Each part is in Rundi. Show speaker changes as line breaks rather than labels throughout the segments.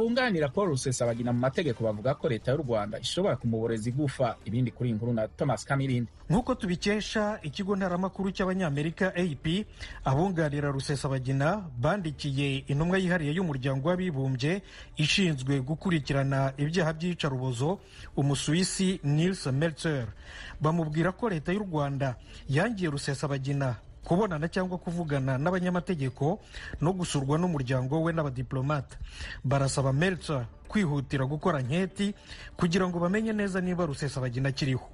bunganira Paul Rusesabagina mu mategeko bavuga ko leta y'u Rwanda ishobora kumuboreza igufa. Ibindi kuri inkuru na Thomas Kamirindi.
Nk'uko tubikesha ikigo ntaramakuru cy'abanyamerika AP, abunganira Rusesabagina bandikiye intumwa yihariye y'umuryango w'abibumbye ishinzwe gukurikirana ibyaha by'iyicarubozo Umusuwisi Nils Melzer. Bamubwira ko leta y'u Rwanda yangiye Rusesabagina kubonana cyangwa kuvugana n'abanyamategeko no gusurwa n'umuryango we n'abadiplomate. Barasaba Melzer kwihutira gukora nketi kugira ngo bamenye neza niba Rusesabagina akiriho.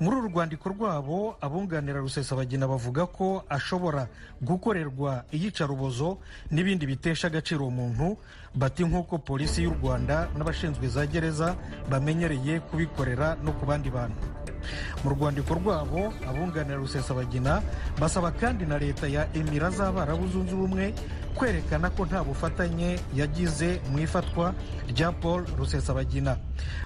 Muri uru rwandiko rwabo, abunganira Rusesabagina bavuga ko ashobora gukorerwa iyicarubozo n'ibindi bitesha agaciro umuntu, bati nk'uko polisi y'u Rwanda n'abashinzwe za gereza bamenyereye kubikorera no ku bandi bantu. Mu rwandiko rwabo, abunganira Rusesabagina basaba kandi na leta ya Emirati z'Abarabu Zunze Ubumwe kwerekana ko nta bufatanye yagize mu ifatwa rya Paul Rusesabagina.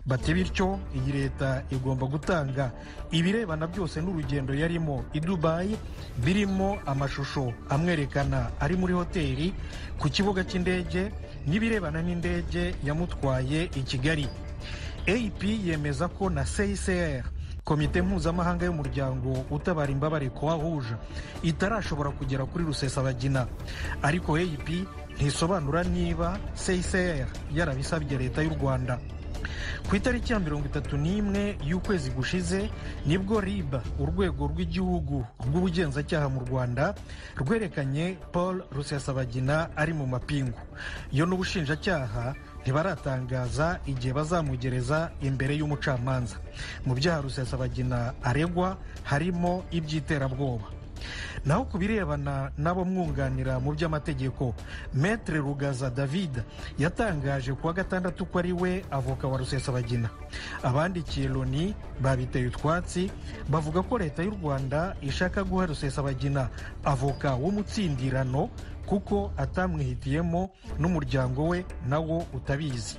Bati bityo iyi leta igomba gutanga ibirebana byose n'urugendo yarimo i Dubai, birimo amashusho amwerekana ari muri hoteli, ku kibuga cy'indege, n'ibirebana n'indege yamutwaye i Kigali. AP yemeza ko na CICR, komite mpuzamahanga y'umuryango utabara imbabare KUKO, itarashobora kugera kuri Rusesabagina, ariko AP ntisobanura niba CICR yarabisabye leta y'u Rwanda. Ku itariki ya 31 y'ukwezi gushize nibwo RIB, urwego rw'igihugu rw'ubugenzacyaha mu Rwanda, rwerekanye Paul Rusesabagina ari mu mapingu. Yo n'ubushinjacyaha ntibaratangaza igihe bazamugereza imbere y'umucamanza. Mu byaha Rusesabagina aregwa harimo iby'iterabwoba. Naho ku birebana n'abo mwunganira mu by'amategeko, Maître Rugaza David yatangaje kuwa gatandatu ko ari we avoka wa Rusesabagina. Abandikiye Loni babiteye utwatsi, bavuga ko leta y'u Rwanda ishaka guha Rusesabagina avoka w'umutsindirano kuko atamwihitiyemo n'umuryango we nawo utabizi.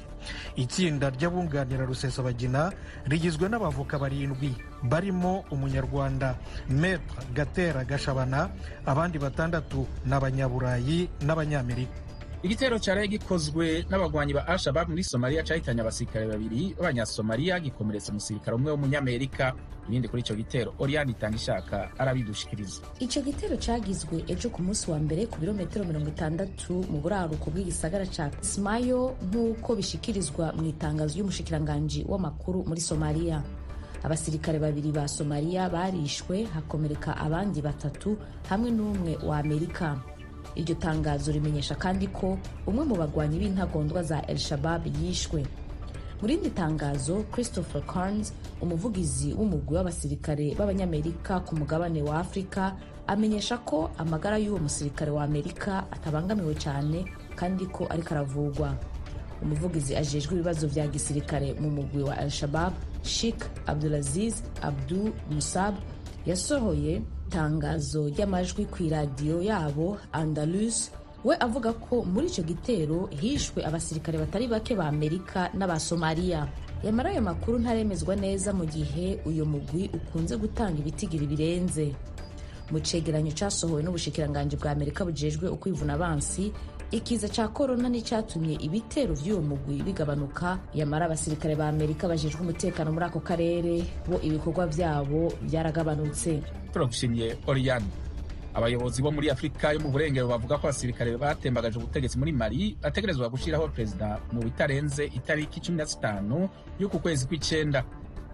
Itsinda ry'abunganira Rusesabagina rigizwe n'abavoka 7 barimo umunyarwanda Maître Gatera Gashabana, abandi 6 n'abanyaburayi n'abanyamerika.
Igitero cyari gikozwe n'abagwanyi ba Al-Shabaab muri Somalia cyahitanye abasirikare 2 b'Abanyasomalia gikomeretsa umusirikare umwe w'umunyamerika. Ibindi kuri icyo gitero Oriane Itangishaka arabidushikiriza.
Icyo gitero cyagizwe ejo ku munsi wa mbere ku birometero 60 mu buraruko bw'igisagara ca Kismayo, nk'uko bishikirizwa mu itangazo y'umushikiranganji w'amakuru muri Somalia. Abasirikare 2 ba Somalia barishwe, hakomereka abandi 3 hamwe n'umwe wa Amerika. Iryo tangazo rimenyesha kandi ko umwe mu bagwanyi b'intagondwa za Al-Shabaab yishwe. Muri indi tangazo, Christopher Carnes, umuvugizi w'umugwi w'abasirikare b'abanyamerika ku mugabane wa Afrika, amenyesha ko amagara y'uwo musirikare wa Amerika atabangamiwe cyane kandi ko ariko aravugwa. Umuvugizi ajejwe ibibazo vya gisirikare mu mugwi wa Al-Shabaab, Sheikh Abdulaziz Abdu Musab, yasohoye tangazo ry'amajwi ku iradiyo yabo Andalus, we avuga ko muri icyo gitero hishwe abasirikare batari bake ba Amerika n'aba Somalia. Yamara ayo makuru ntaremezwa neza mu gihe uyo mugwi ukunze gutanga ibitigiri birenze. Mu cegeranyo cyasohowe n'ubushikiranganji bwa Amerika bujejwe ukwivuna abansi, ikiza ca corona n'icyatumye ibitero vy'uwo mugwi bigabanuka. Yamara abasirikare ba Amerika bajejwe umutekano muri ako karere bo ibikorwa vyabo byaragabanutse.
Turagushimye Oriane. Abayobozi bo muri Afrika yo mu burengero bavuga ko abasirikare batembagaje ubutegetsi muri Mali bategerezwa gushiraho perezida mu bitarenze itariki 15 y'uku kwezi kw'icenda.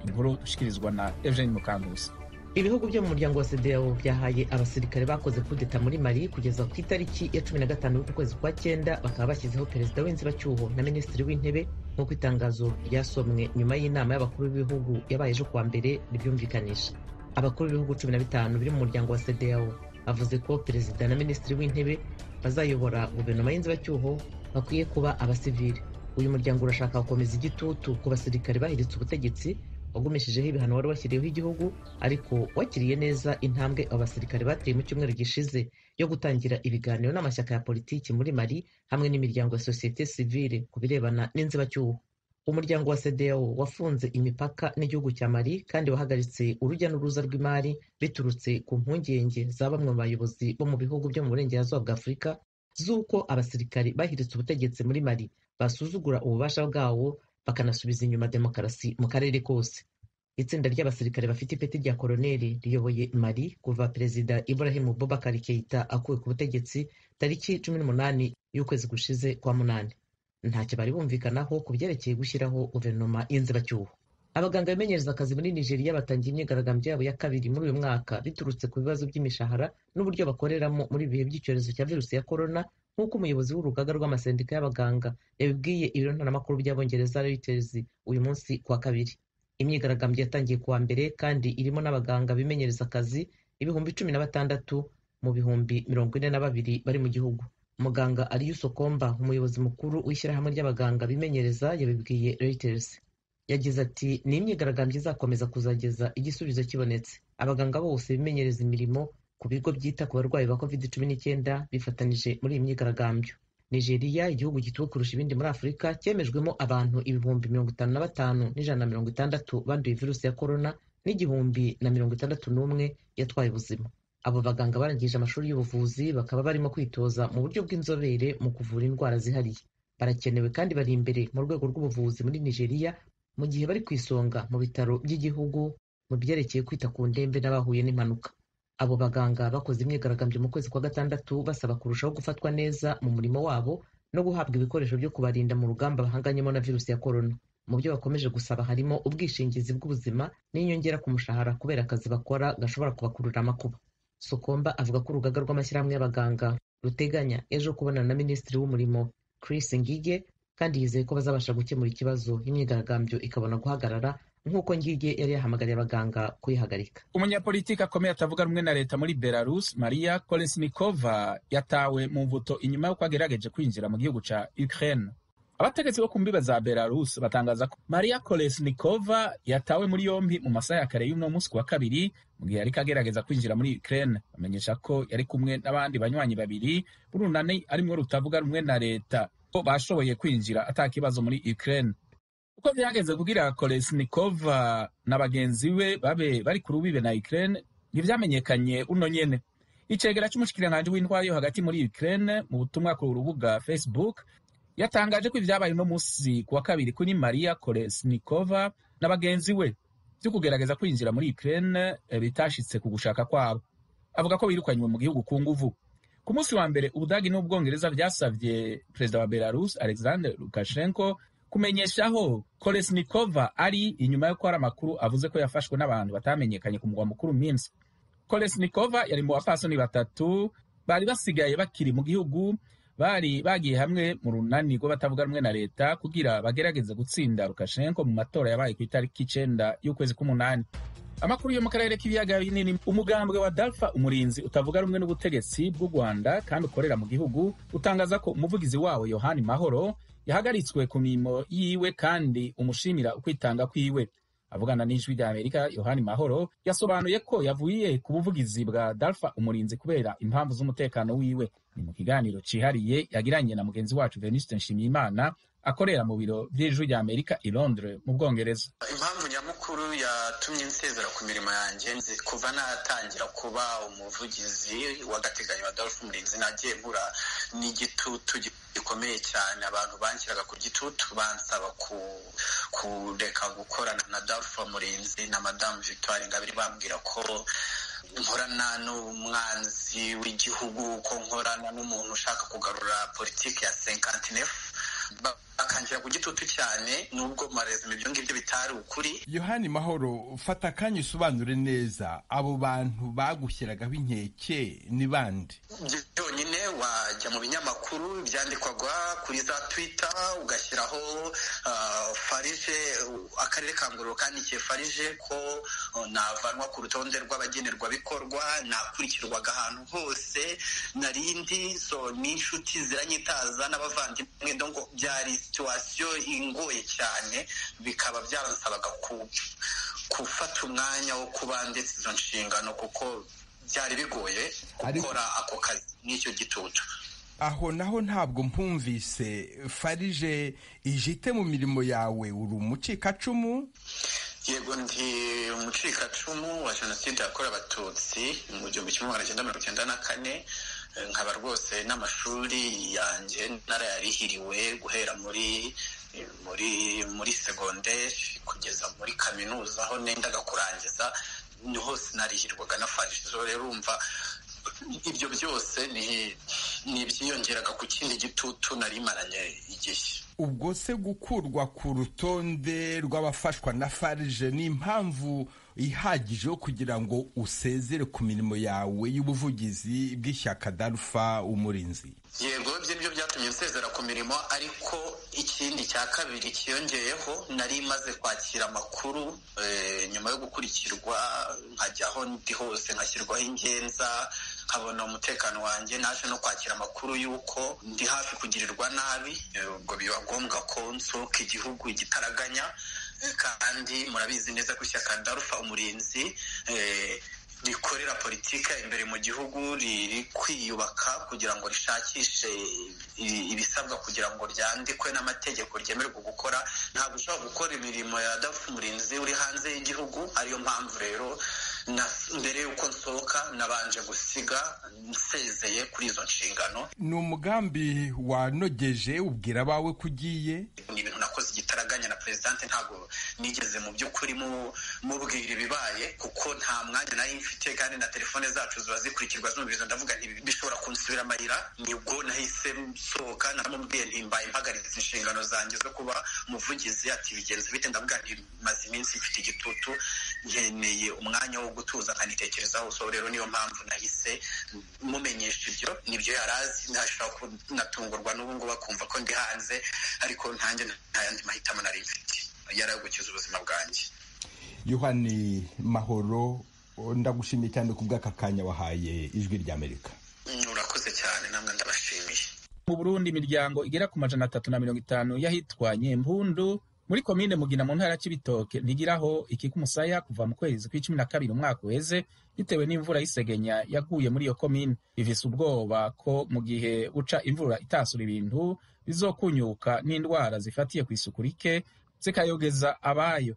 Inkuru dushikirizwa na Eugene Mukanguzi.
Ibihugu byo mu muryango wa CEDEAO byahaye abasirikare bakoze kudeta muri Mali kugeza ku itariki ya 15 y'uku kwezi kwa 9, bakaba bashyizeho perezida w'inzibacyuho na minisitiri w'intebe, nk'uko itangazo ryasomwe nyuma y'inama y'abakuru b'ibihugu yabaye ejo kuwa mbere ribyumvikanisha. Abakuru b'ibihugu 15 biri mu muryango wa CEDEAO bavuze ko perezida na minisitiri w'intebe bazayobora guverinoma y'inzibacyuho bakwiye kuba abasivili. Uyu muryango urashaka gukomeza igitutu ku basirikare bahiritse ubutegetsi, wagumishijeho ibihano wari washyiriyeho igihugu, ariko wakiriye neza intambwe abasirikare bateye mu cyumweru gishize yo gutangira ibiganiro n'amashyaka ya politiki muri Mali hamwe n'imiryango ya societe civile ku birebana n'inzibacyuho. Umuryango wa CEDEAO wafunze imipaka n'igihugu cya Mali kandi wahagaritse urujya n'uruza rw'imari biturutse ku mpungenge za bamwe mu bayobozi bo mu bihugu byo mu burengerazuba bwa Afurika z'uko abasirikari bahiritse ubutegetsi muri Mali basuzugura ububasha bwawo bakanasubiza inyuma demokarasi mu karere kose. Itsinda ry'abasirikare bafite ipeti rya koloneli riyoboye Mali kuva Perezida Ibrahim Boubacar Keita akuwe ku butegetsi tariki 18 y'ukwezi gushize kwa munani. Ntacyo bari bumvikanaho ku byerekeye gushyiraho guverinoma y'inzibacyuho. Abaganga bimenyereza akazi muri Nigeria batangiye imyigaragambyo yabo ya kabiri muri uyu mwaka biturutse ku bibazo by'imishahara n'uburyo bakoreramo muri ibihe by'icyorezo cya virusi ya corona, nk'uko umuyobozi w'urugaga rw'amasendika y'abaganga yabibwiye ibiro ntaramakuru by'abongereza Reuters uyu munsi kuwa kabiri. Imyigaragambyo yatangiye kuwa mbere kandi irimo n'abaganga bimenyereza akazi 16,000 mu bihumbi 42 bari mu gihugu. Muganga Aliyu Komba, umuyobozi mukuru w'ishyirahamwe ry'abaganga bimenyereza, yabibwiye Reuters. Yagize ati ni imyigaragambyo izakomeza kuzageza igisubizo kibonetse. Abaganga bose bimenyereza imirimo ku bigo byita ku barwayi ba COVID-19 bifatanije muri iyi myigaragambyo. Nigeria, igihugu gituwe kurusha ibindi muri Afurika, cyemejwemo abantu 55,160 banduye virusi ya corona n'igihumbi na 61 yatwaye ubuzima. Abo baganga barangije amashuri y'ubuvuzi bakaba barimo kwitoza mu buryo bw'inzobere mu kuvura indwara zihariye. Barakenewe kandi bari imbere mu rwego rw'ubuvuzi muri Nigeria mu gihe bari ku isonga mu bitaro by'igihugu mu byerekeye kwita ku ndembe n'abahuye n'impanuka. Abo baganga bakoze imyigaragambyo mu kwezi kwa gatandatu basaba kurushaho gufatwa neza mu murimo wabo no guhabwa ibikoresho byo kubarinda mu rugamba bahanganyemo na virusi ya corona. Mu byo bakomeje gusaba harimo ubwishingizi bw'ubuzima n'inyongera ku mushahara kubera akazi bakora gashobora kubakurura amakuba. Sokomba avuga ko urugaga rw'amashyirahamwe y'abaganga ruteganya ejo kubonana na Minisitiri w'Umurimo Chris Ngige, kandi yizeye ko bazabasha gukemura ikibazo imyigaragambyo ikabona guhagarara nk'uko Ngige yari yahamagariye abaganga kuyihagarika.
Umunyapolitiki akomeye atavuga rumwe na leta muri Belarus, Maria Kolesnikova, yatawe mu mvuto inyuma y'uko agerageje kwinjira mu gihugu ca Ukraine. Abategetsi bo ku mbibe za Belarus batangaza ko Maria Kolesnikova yatawe muri yombi mu masaha ya kare y'uno munsi wa kabiri mu gihe yariko agerageza kwinjira muri Ukraine. Bamenyesha ko yari kumwe n'abandi banywanyi babiri b'urunani arimwo rutavuga rumwe na leta ko bashoboye kwinjira atakibazo muri Ukraine. Uko byageze kugira Kolesnikova na bagenzi we babe bari ku rubibe na Ukraine ntivyamenyekanye uno nyene. Icegera c'umushikiranganji w'intwaro yo hagati muri Ukraine mu butumwa ku rubuga Facebook yatangaje ko ivyabaye uno munsi kuwa kabiri kuri Maria Kolesnikova na bagenzi we byo kugerageza kwinjira muri Ukraine bitashitse ku gushaka kwabo. Avuga ko birukanywe mu gihugu ku nguvu. Ku munsi wa mbere Ubudagi n'Ubwongereza vyasavye perezida wa Belarus Alexander Lukashenko kumenyeshaho Kolesnikova ari inyuma yo kwara amakuru avuze ko yafashwe n'abantu batamenyekanye ku mugwa mukuru Minsk. Kolesnikova yari mu bapfasoni batatu bari basigaye bakiri mu gihugu, bari bagiye hamwe mu runani rwo batavuga rumwe na leta kugira bagerageze gutsinda Lukashenko mu matora yabaye ku itariki 9 y'ukwezi k'umunani. Amakuru yo mu karere k'ibiyaga binini, umugambwe wa Dalfa umurinzi utavuga rumwe n'ubutegetsi bw'u Rwanda kandi ukorera mu gihugu utangaza ko umuvugizi wawo Yohani Mahoro yahagaritswe ku mirimo yiwe kandi umushimira ukwitanga kwiwe. Avugana n'ijwi rya Amerika, Yohani Mahoro yasobanuye ko yavuye ku buvugizi bwa Dalfa umurinzi kubera impamvu z'umutekano wiwe. Ni mu kiganiro cihariye yagiranye na mugenzi wacu Venuste Nshimiyimana akorera mu biro by'ijwi rya Amerika i Londres mu Bwongereza.
Impamvu nyamukuru yatumye nsezera ku mirimo yanjye kuva natangira kuba umuvugizi w'agateganyo wa Dalfa umurinzi, nagiye mpura n'igitutu gikomeye cyane. Abantu banshyiraga ku gitutu bansaba kureka gukorana na Dalfa umurinzi na Madame Victoire Ingabire, bambwira ko nkorana n'umwanzi w'igihugu, ko nkorana n'umuntu ushaka kugarura politiki ya 59. Bakangira ku gitutu cyane nubwo marezime ibyo ngibyo bitari ukuri.
Yohani Mahoro, fata akanya usobanure neza abo bantu bagushyiragaho inkeke ni bande?
Byonyine wajya mu binyamakuru byandikwaga kuri za Twitter ugashyiraho Farije, akarere ka Ngororero kandikiye Farije ko navanwa ku rutonde rw'abagenerwabikorwa, nakurikirwaga ahantu hose narindi, so n'inshuti ziranyitaza n'abavandimwe, donc byari situation ingoye cyane, bikaba byaransabaga gufata umwanya wo kuba ndetse izo nshingano kuko byari bigoye gukora ako kazi n'icyo gitutu.
Aho naho ntabwo mpumvise. Farije ijite mu mirimo yawe, uri umucikacumu?
Yego, ndi umucikacumu wa jenoside yakorewe Abatutsi mu 1994. nkaba rwose n'amashuri yanjye narayarihiriwe guhera muri segonderi kugeza muri kaminuza aho nendaga kurangiza ni hose narihirwaga na farije. Rero urumva ibyo byose ni ibyiyongeraga ku kindi gitutu narimaranye igihe.
Ubwo se gukurwa ku rutonde rw'abafashwa na farije ni impamvu ihagije yo kugira ngo usezere ku mirimo yawe y'ubuvugizi bw'ishyaka Darufa Umurinzi?
Yego, ibyo byatumye nsezera ku mirimo, ariko ikindi cya kabiri kiyongeyeho, nari maze kwakira amakuru nyuma yo gukurikirwa nkajya aho ndi hose nkashyirwaho ingenza, nkabona umutekano wanjye, naje no kwakira amakuru y'uko ndi hafi kugirirwa nabi, ubwo biba ngombwa ko nsohoka igihugu igitaraganya. Kandi murabizi neza ko ishyaka Darufa Umurinzi rikorera politika imbere mu gihugu, riri kwiyubaka kugira ngo rishakishe ibisabwa kugira ngo ryandikwe n'amategeko ryemererwa gukora. Ntabwo ushobora gukora imirimo ya Darufa Umurinzi uri hanze y'igihugu. Ariyo mpamvu rero mbere y'uko nsohoka nabanje gusiga nsezeye kuri izo nshingano.
Ni umugambi wanogeje, ubwira abawe ko ugiye?
Ni ibintu nakoze igitaraganya na Presidente, ntabwo nigeze mu by'ukuri mubwira ibibaye, kuko nta mwanya nari mfite, kandi na telefone zacu ziba zikurikirwa zumviriza. Ndavuga nti bishobora kunsubira amayira. Nibwo nahise nsohoka, naramubwiye nti mbaye mpagaritse inshingano zanjye zo kuba umuvugizi. Ati bigenze bite? Ndavuga nti maze iminsi mfite igitutu, nkeneye umwanya wo gutuza nkanitekerezaho. So rero niyo mpamvu nahise mumenyesha ibyo. Nibyo yarazi, ntashobora kunatungurwa n'ubu ngubu bakumva ko ndi hanze, ariko ntanjye nta yandi mahitamo nari mfite yari ayo gukiza ubuzima bwanjye.
Yohani Mahoro, ndagushimiye cyane ku bw'aka kanya wahaye Ijwi ry'Amerika.
Urakoze cyane, namwe ndabashimiye.
Mu Burundi imiryango igera ku 350 yahitwa Nyempundu muri komine Mugina mu ntara ya Cibitoke ntigiraho ikikumusaya kuva mu kwezi kwa 12 umwaka uheze, bitewe n'imvura y'isegenya yaguye muri iyo komine. Bivise ubwoba ko mu gihe uca imvura itasura ibintu bizokunyuka n'indwara zifatiye ku isuku rike zikayogeza abayo.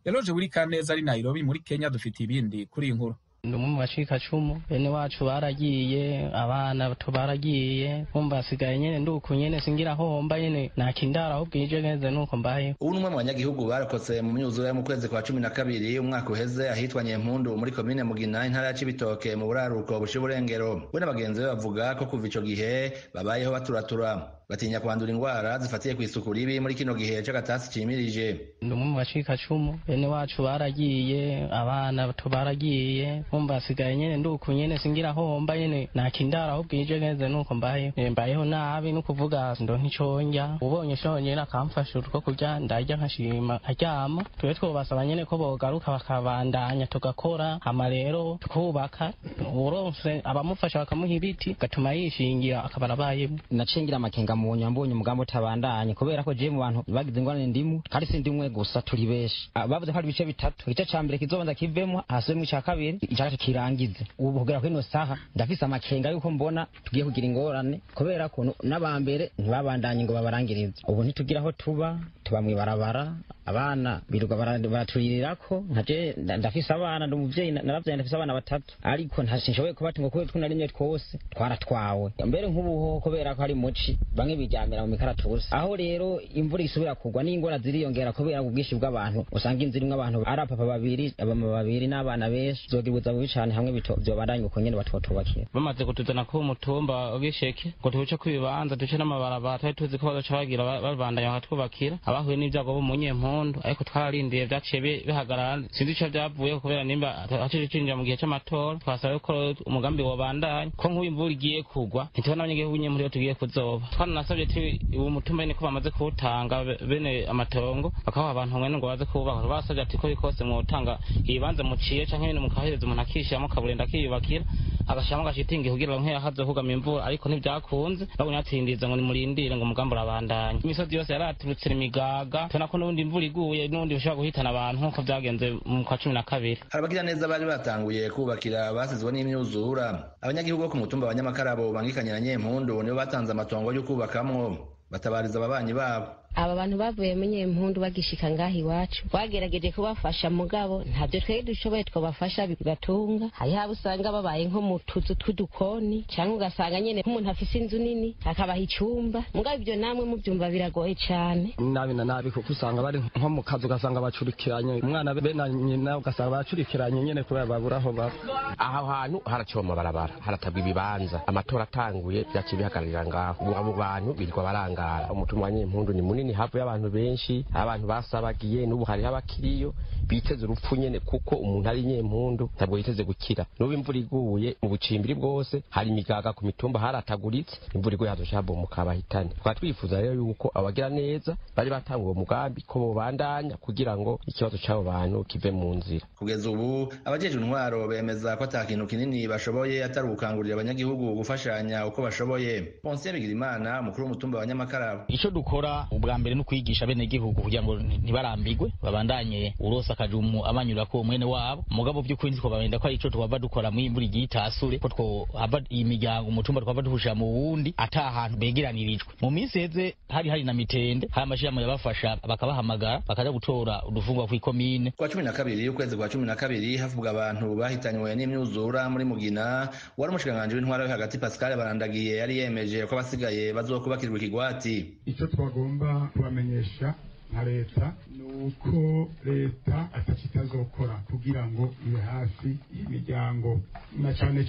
Eloge Burikaneza ari Nairobi muri Kenya dufite ibindi kuri iyi nkuru.
Ndumwe mu bacikacumu, bene wacu baragiye, abana bato baragiye, kumva asigaye nyene nduko nyene singira homba nyene nakindara ahubwo ije neza nuko mbaye.
Ubu numwe mu banyagihugu barokotse mu myuzure mu kwezi kwa 12 umwaka uheze ahitwa Nyempundu muri komine Mugina intara ya Cibitoke mu buraruko bushiburengero. We n'abagenzi be bavuga ko kuva ico gihe babayeho baturatura, batinya kwandura indwara zifatiye ku isuku ribi muri kino gihe c'agatasi cimirije.
Ndumwe mu bacikacumu, bene wacu baragiye, abana bato baragiye, kumva asigaye nyene nduko nyene singira homba nyene nakindara ahubwo ije neza nuko mbayeho nabi no kuvuga ndo nticonja. Ubonye shonye nakamfasha utwo kurya ndarya nkashima aryama. Twe twobasaba nyene ko bogaruka bakabandanya tugakora, hama rero tukubaka, uronse abamufasha bakamuha ibiti gatuma yishingira akabarabaye.
Nacingira amakenga mu nyambonye umugambo utabandanye kubera ko je mu bantu bagize ingorane ndimu, kandi si ndimwe gusa turi beshi. Bavuze ko ari bice bitatu, igice ca mbere kizobanza kivemo, hasubemwe ica kabiri, ica kirangize. Ubu kugera kuri no saha ndafise amakenga yuko mbona tugiye kugira ingorane kubera ko n'abambere ntibabandanye ngo babarangirize. Ubu ntitugira aho tuba mwibarabara, abana biruga baraturirako. Ntaje ndafise abana ndumuvyeyi naravye, ndafise abana batatu, ariko ntashoboye kubatunga kuko twunarimye twose twaratwawe. Mbere nk'ubuho kubera ko ari muci bamwe bijyamira mu mikaratusi. Aho rero imvura isubira kugwa n'ingora ziriyongera kubera ubwinshi bw'abantu, usanga inzira imwe abantu ari papa babiri, abama babiri n'abana benshi, zogibuza bicane hamwe byo bandanye uko nyene batwotubakira.
Bamaze kutuzana ku mutumba ogisheke ngo tuce kwibanza duce n'amabarabara, twari tuzi ko bazoca bagira babandanya batwubakira. Abahuye n'ibyago bo mu Nyempundu, ariko twararindiye byaciye bihagarara, sinzi ico byavuye kubera nimba aciri cinjira mu gihe c'amatora. Twasaba ko umugambi wobandanya ko nk'uyu imvura igiye kugwa, ntitubona abanyagihugu Nyempundu tugiye kuzoba. Twanasabye ati uwo mutumba nyene ko bamaze kuwutanga bene amatongo bakaho abantu mwene ngo baze kubaka. Basabye ati ko bikose mu utanga ibanza muciye canke nyene mukahereza umuntu akishiramo kaburenda akiyubakira agashiramo agashitingi kugira ngo haze kugama imvura, ariko ntibyakunze. Babonye atsindiza ngo nimurindire ngo umugambi urabandanya. Imisozi yose yaraturutse imigaga, tubona ko n'ubundi imvura iguye n'ubundi bishobora guhitana abantu nk'uko byagenze mu kwa 12.
Abagira neza bari batanguye kubakira basizwe n'imyuzura. Abanyagihugu bo ku mutumba wa Nyamakarabo bangikanye na Nyempundu nibo batanze amatongo yo kubakamwo, batabariza ababanyi babo.
aba bantu bavuye mu Nyempundu bagishika ngaho iwacu bagerageje kubafasha mugabo ntabyo twari dushoboye twabafasha bigatunga hariho abo usanga babaye nko mu tuzu tw'udukoni cyangwa ugasanga nyene nk'umuntu afise inzu nini akabaha icumba mugabo ibyo namwe mubyumva biragoye cyane
nabi na nabi kuko usanga bari nko mu kazu ugasanga bacurikiranye umwana be na nyina ugasanga bacurikiranye nyene kubera babura aho baba
aho hantu haracoma barabara haratagwa ibibanza amatora atanguye byaciye bihagararira ngaho abo bantu birirwa barangara umutumwa wa Nyempundu ni munini havuye abantu benshi abantu basabagiye n'ubu hariho abakiriyo biteze urupfu nyene kuko umuntu ari Nyempundu ntabwo yiteze gukira n'ubu imvura iguye mu bucimbiri bwose hari imigaga ku mitumba harataguritse imvura iguye hazoshabo bahitane twaba twifuza rero yuko abagira neza bari batanguye umugambi ko bobandanya kugira ngo ikibazo cy'abo bantu kive mu nzira.
Kugeza ubu abajeje intwaro bemeza ko atakintu kinini bashoboye atari gukangurira abanyagihugu gufashanya uko bashoboye. Ponsiye Bigirimana mukuru w'umutumba wa Nyamakara:
icyo dukora ubwa mbere no kwigisha bene gihugu kugira ngo ntibarambigwe babandanye urosa akajumu abanyura ko mwene wabo mugabo by'ukuri nziko babenda ko ico twaba dukora mu imvura igitasure ko twaba imiryango umutumba twaba duhushira mu wundi atahantu begeranirijwe. Mu minsi heze hari na mitende hari amashirahamwe yabafasha bakabahamagara bakaja gutora udufungwa ku ikomine.
Kwa 12 ukwezi kwa 12 havugwa abantu bahitanywe n'imyuzura muri Mugina wari umushikanganje w'intwara yo hagati Pascal Barandagiye yari yemeje ko abasigaye bazokubakirwa ikigwati.
Icyo twagomba kubamenyesha nka leta nuko leta atazokora kugira ngo ibe hafi y'imiryango na cyane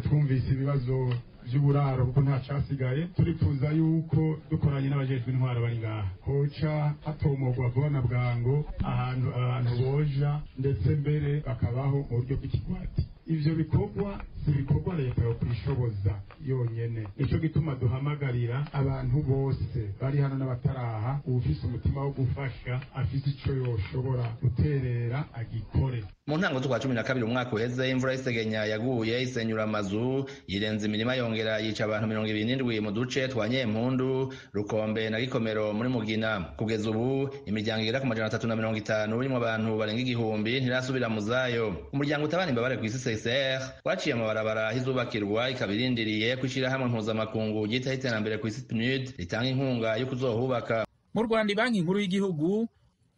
twumvise ibibazo by'uburaro kuko nta cyasigaye turifuza yuko dukoranye n'abajejwe intwara bari ngaha hoca hatomogwa vuba na bwango ahantu abantu boja ndetse mbere bakabaho mu buryo bw'ikigwati. Ivyo bikorwa si bikorwa leta yo kwishoboza yonyene, nico gituma duhamagarira abantu bose bari hano n'abataraha ufise umutima wo gufasha afise ico yoshobora guterera agikore.
Mu ntango z'ukwa 12 umwaka uheze imvura y'isegenya yaguye isenyura amazu yirenze imirima yongera yica abantu 27 mu duce twa Nyempundu, Rukombe na Gikomero muri Mugina. Kugeza ubu imiryango igera ku 350 urimo abantu barenga igihumbi ntirasubira mu zayo. Umuryango utabana imbabare ku isi waciye amabarabara hizubakirwa ikabirindiriye kwishira hamwe mpuzamakungu gita iterambere ku isi PNUD ritanga inkunga yo kuzohubaka.
Mu Rwanda banki nkuru y'igihugu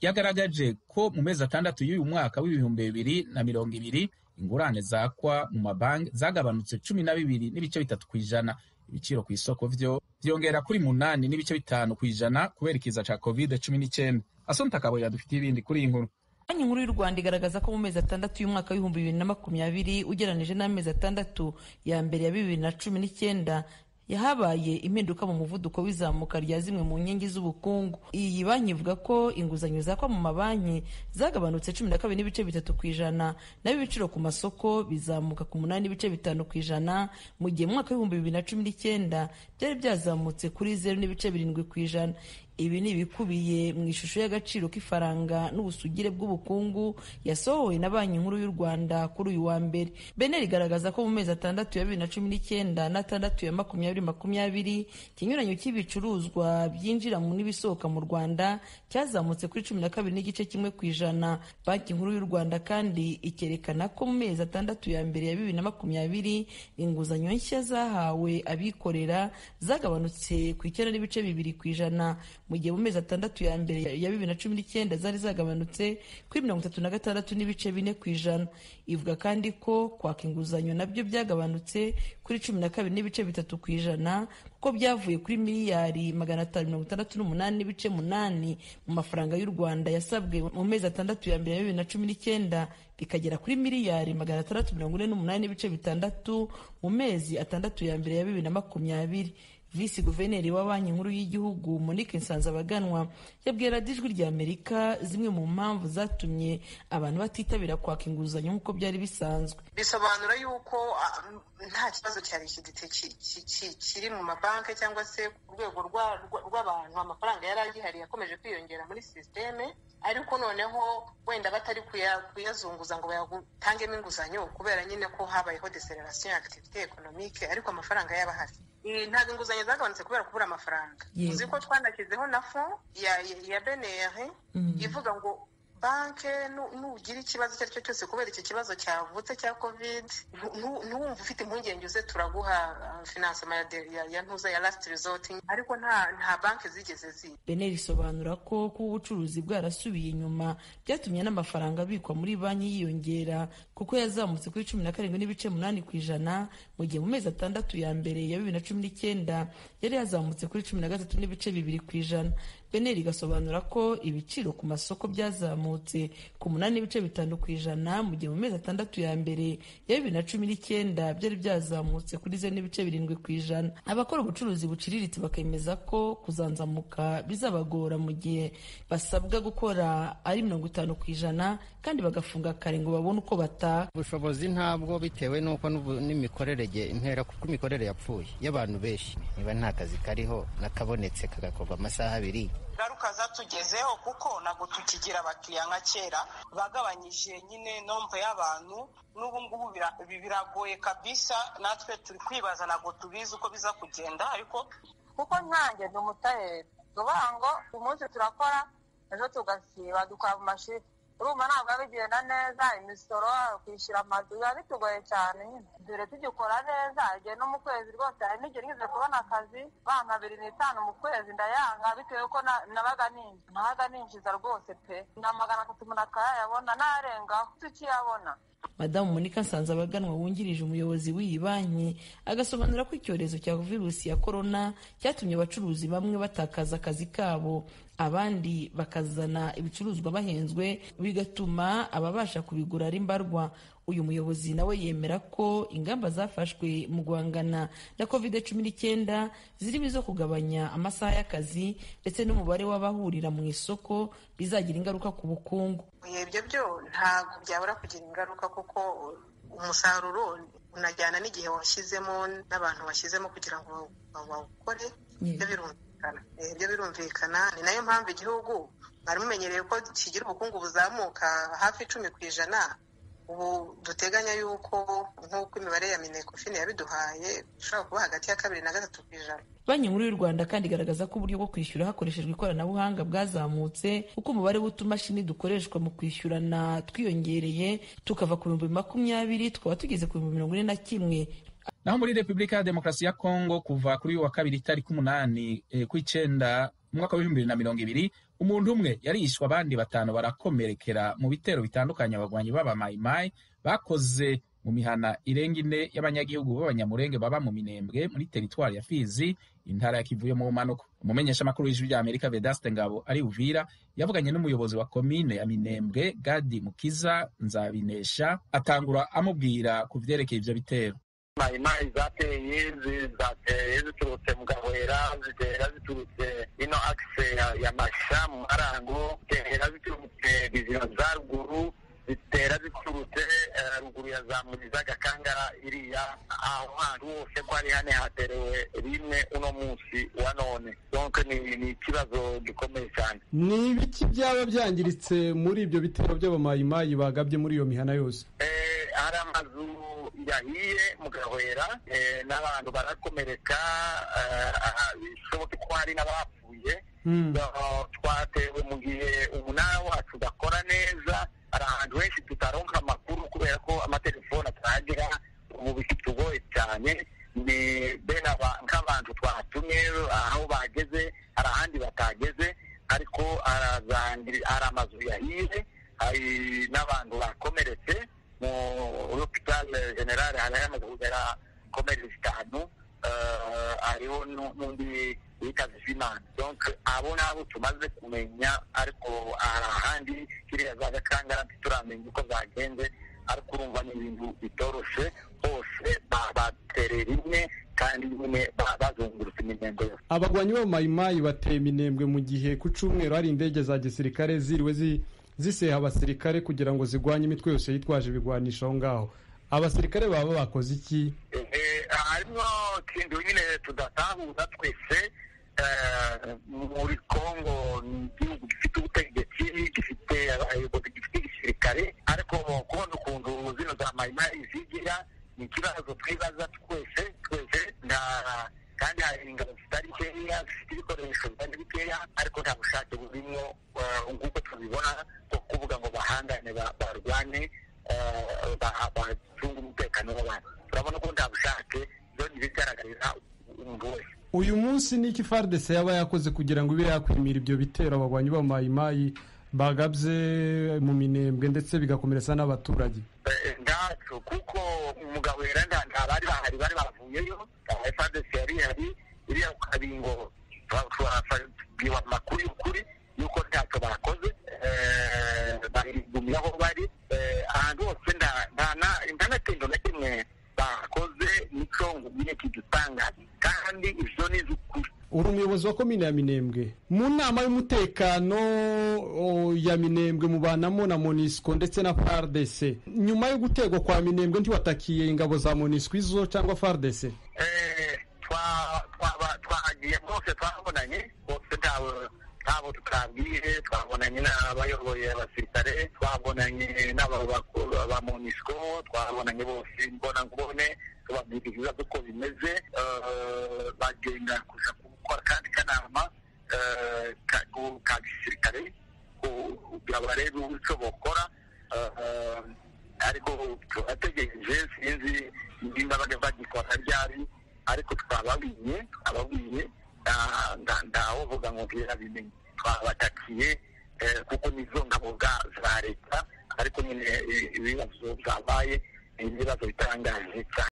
yagaragaje ko mu mezi 6 y'uyu mwaka w'2020 ingurane zakwa mu mabanki zagabanutse 12.3%. Ibiciro ku isoko vyo vyongera kuri 8.5% kubera ikiza ca COVID-19. Asonta Kabo yadufitiye ibindi kuri inkuru.
Banki nkuru y'u Rwanda igaragaza ko mu mezi 6 y'umwaka w'2020 ugereranije n'amezi 6 ya mbere ya 2019 yahabaye impinduka mu muvuduko w'izamuka rya zimwe mu nkingi z'ubukungu. Iyi banki ivuga ko inguzanyo zakwa mu mabanki zagabanutse 12.3%, naho ibiciro ku masoko bizamuka ku 8.5%, mu gihe mu mwaka w'2019 byari byazamutse kuri 0.7%. Ibi ni ibikubiye mu ishusho y'agaciro k'ifaranga n'ubusugire bw'ubukungu yasohowe na Banki Nkuru y'u Rwanda kuri uyu wa mbere. Beneri igaragaza ko mu mezi 6 ya 2019 na 6 ya 2020 ikinyuranyo cy'ibicuruzwa byinjira mu n'ibisohoka mu Rwanda cyazamutse kuri 12.1%. Banki Nkuru y'u Rwanda kandi ikerekana ko mu mezi 6 ya mbere ya 2020 inguzanyo nshya zahawe abikorera zagabanutse ku 9.2%. Mu gihe mu mezi 6 ya mbere ya 2019 zari zagabanutse kuri 36.4%. Ivuga kandi ko kwaka inguzanyo nabyo byagabanutse kuri 12.3% kuko byavuye kuri miliyari 568.8 mu mafaranga y'u Rwanda yasabwe mu mezi 6 ya mbere ya 2019 bikagera kuri miliyari 648.6 mu mezi 6 ya mbere ya 2020. Visi Guverineri wa Banki Nkuru y'Igihugu Monique Nsanzabaganwa yabwiye radiyo Ijwi ry'Amerika zimwe mu mpamvu zatumye abantu batitabira kwaka inguzanyo nk'uko byari bisanzwe.
Bisobanura yuko nta kibazo cyari kiri mu mabanki cyangwa se ku rwego rw'abantu, amafaranga yari agihari yakomeje kwiyongera muri systeme, ariko noneho wenda batari kuyazunguza ngo bayatangemo inguzanyo kubera nyine ko habayeho deceleration activité économique, ariko amafaranga yaba ahari. Ntabwo inguzanyo zagabanutse kubera kubura amafaranga. Uzi ko twanashyizeho na fond ya BNR ivuga ngo banke nugira ikibazo icyo ari cyo cyose kubera iki kibazo cyavutse cya covid ntuwumva ufite impungenge uze turaguha finansema ya ntuza ya last resort, ariko nta banke zigeze ziba.
Beneri isobanura ko kuba ubucuruzi bwarasubiye inyuma byatumye n'amafaranga abikwa muri banki yiyongera kuko yazamutse kuri 17.8% mu gihe mu mezi 6 ya mbere ya 2019 yari yazamutse kuri 13.2%. Beneri gasobanura ko ibiciro ku masoko byazamutse ku 8.5% mu gihe mu mezi 6 ya mbere ya 2019 byari byazamutse kuri 7.7%. Abakora ubucuruzi buciriritse bakemeza ko kuzanzamuka bizabagora mu gihe basabwa gukora ari 50% kandi bagafunga kare ngo babone uko bataha.
Ubushobozi ntabwo bitewe n'uko n'imikorere impera kuko imikorere yapfuye y'abantu benshi, niba nta kazi kariho nakabonetse kagakorwa amasaha 2.
Ingaruka zatugezeho kuko ntabwo tukigira abakiriya nka kera, bagabanyije nyine nombre y'abantu, n'ubu ngubu biragoye kabisa. Natwe turi kwibaza, ntabwo tubizi uko biza kugenda, ariko
kuko nkanjye ndi umutayeri tuvuga ngo umunsi turakora ejo tugasiba dukora mu mashini, urumva ntabwo bigenda neza. Imisoro kwishyura amazu biba bitugoye cyane nyine. Dore tugikora neza igihe no mu kwezi rwose hari n'igihe ngize kubona akazi bampa 2,500 mu kwezi ndayanga bitewe ko nabaga ninjiza rwose pe na 300 umuntu akayabona narengaho tukiyabona.
Madamu Monica Nsanzabaganwa wungirije umuyobozi w'iyi banki agasobanura ko icyorezo cya virusi ya corona cyatumye abacuruzi bamwe batakaza akazi kabo, abandi bakazana ibicuruzwa bahenzwe bigatuma ababasha kubigura ari mbarwa. Uyu muyobozi nawe yemera ko ingamba zafashwe mu guhangana na COVID-19 zirimo izo kugabanya amasaha y'akazi ndetse n'umubare w'abahurira mu isoko bizagira ingaruka ku bukungu.
Ibyo byo ntabwo byabura kugira ingaruka kuko umusaruro unajyana n'igihe washyizemo n'abantu washyizemo kugira ngo bawukore. Ibyo birumvikana, ni nayo mpamvu igihugu mwari mumenyereye ko kigira ubukungu buzamuka hafi 10%. Ubu duteganya yuko nk'uko imibare ya Minecofin yabiduhaye ishobora kuba hagati ya 2 na 3%.
Banki Nkuru y'u Rwanda kandi igaragaza ko uburyo bwo kwishyura hakoreshejwe ikoranabuhanga bwazamutse kuko umubare w'utumashini dukoreshwa mu kwishyurana twiyongereye tukava ku 2020 tukaba tugeze ku 2041.
Naho muri Repubulika ya Demokarasi ya Kongo kuva kuri wa kabiri tariki 8 kw'icenda mu mwaka wa 2020 umuntu umwe yarishwe, abandi 5 barakomerekera mu bitero bitandukanye abagwanyi b'abamayimayi bakoze mu mihana irenga 4 y'abanyagihugu b'abanyamurenge baba mu Minembwe muri teritwari ya Fizi, intara ya Kivu yo mu manuko. Umumenyesha makuru w'ijwi rya Amerika Vedaste Ngabo ari Uvira yavuganye n'umuyobozi wa komine ya Minembwe Gadi Mukiza Nzabinesha atangura amubwira ku vyerekeye ivyo bitero.
Mayimayi zateye ziturutse mu Gahwera, zitera ziturutse ino akse ya Masha mu Marango, zitera ziturutse bizira za ruguru, zitera ziturutse ruguru ya za Muniza Gakangara iriya aho hantu hose ko ari hane haterewe rimwe uno munsi wa none. Donc ni ikibazo gikomeye cyane.
Ni ibiki byaba byangiritse muri ibyo bitero by'abamayimayi bagabye muri iyo mihana yose?
Hari amazu yahiye mu Gahwera, n'abantu barakomereka, bishoboke ko hari n'abapfuye. Twatewe mu gihe umunara wacu udakora neza, hari ahantu henshi tutaronka amakuru kubera ko amatelefone ataragira, ubu bitugoye cyane. Ni bene nk'abantu twatumye aho bageze hari ahandi batageze, ariko hari amazu yahiye, hari n'abantu bakomeretse mu hospital general, hari amaze kugera komere 5, hariho n'undi witaze Imana. Donc abo nabo tumaze kumenya, ariko ahandi kiriya za Gakangara turamenya uko zagenze, ariko urumva ni ibintu bitoroshe, bose baterera rimwe kandi nyine bazungurutse Minembwe yose.
Abagwanyi b'abamayimayi bateye Minembwe mu gihe ku cyumweru hari indege za gisirikare ziriwe ziseha abasirikare kugira ngo zigwanye imitwe yose yitwaje ibigwanisha aho ngaho. Abasirikare baba bakoze iki?
Harimo kintu nyine tudatahura twese. Muri Kongo ni igihugu gifite ubutegetsi, gifite abayobozi, gifite igisirikare, ariko kubona ukuntu zino za mayimayi zigira ni ikibazo twibaza twese kandi hari ingabo zitari nkeya, zifite ibikoresho bitari bikeya, ariko nta bushake burimo nk'uko tubibona bwo kuvuga cyane barwane bacunga umutekano w'abantu. Turabona ko nta bushake bigaragarira umuntu wese.
Uyu munsi niki FARDC yaba yakoze kugira ngo ibe yakwimira ibyo bitero abagwanyi ba mayimayi bagabye mu Minembwe ndetse bigakomeretsa n'abaturage?
Ndaco kuko umugabo era ntabari bari bavuyeyo, FARDC yari iri ukabingo twabiwa amakuru y'ukuri yuko ntacyo bakoze, barigumye aho bari ahantu hose ntanakendo na kimwe bakoze nico ngubine kidutanga kandi ivyo ni ukuri.
Uri umuyobozi wa komine ya Minembwe, mu nama y'umutekano ya Minembwe mubanamo na MONUSCO ndetse na FARDC, nyuma yo gutegwa kwa Minembwe ntiwatakiye ingabo za MONUSCO izo cyangwa FARDC?
Twagiye bose twabonanye bose ntabo tukabwiye, twabonanye n'abayoboye abasirikare, twabonanye n'abakuru ba MONUSCO, twabonanye bose mbona ngubone tubabwira ibibazo uko bimeze, bagenda kuja gukora kandi kanama ka gisirikare kugira barebe icyo bokora, ariko turategereje sinzi nimba bagikora ryari, ariko twababwiye ndawovuga ngo birabimenye, twabatakiye kuko nizo ngabo za leta, ariko nyine ibibazo byabaye ibibazo bitangaje cyane.